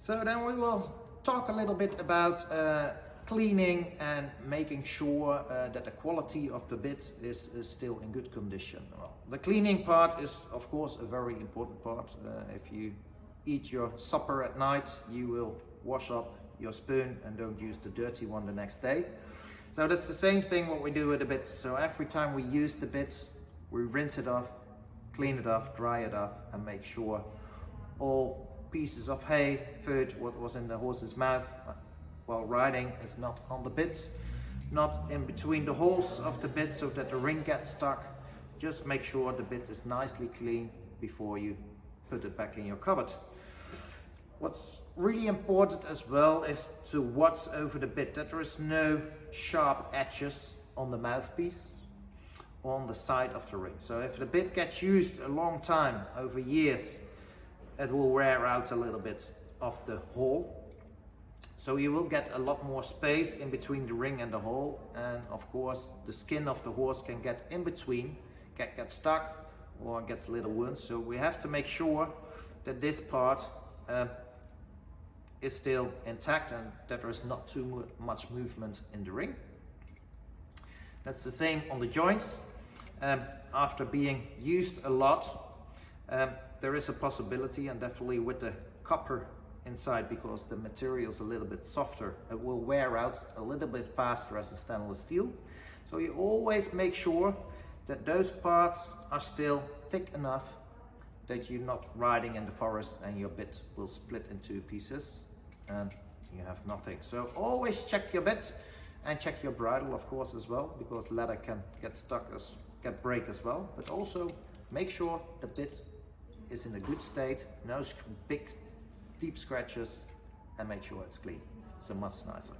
So then we will talk a little bit about cleaning and making sure that the quality of the bit is still in good condition. Well, the cleaning part is of course a very important part. If you eat your supper at night, you will wash up your spoon and don't use the dirty one the next day. So that's the same thing what we do with the bit. So every time we use the bit, we rinse it off, clean it off, dry it off, and make sure all pieces of hay, food, what was in the horse's mouth while riding is not on the bit, not in between the holes of the bit so that the ring gets stuck. Just make sure the bit is nicely clean before you put it back in your cupboard. What's really important as well is to watch over the bit that there is no sharp edges on the mouthpiece on the side of the ring. So if the bit gets used a long time, over years, it will wear out a little bit of the hole. So you will get a lot more space in between the ring and the hole, and of course the skin of the horse can get in between, get stuck or gets a little wound. So we have to make sure that this part is still intact and that there is not too much movement in the ring. That's the same on the joints. After being used a lot, there is a possibility, and definitely with the copper inside, because the material is a little bit softer, it will wear out a little bit faster as a stainless steel. So you always make sure that those parts are still thick enough that you're not riding in the forest and your bit will split in two pieces and you have nothing. So always check your bit and check your bridle, of course, as well, because leather can get stuck, get break as well. But also make sure the bit is in a good state, no big deep scratches, and make sure it's clean. So much nicer.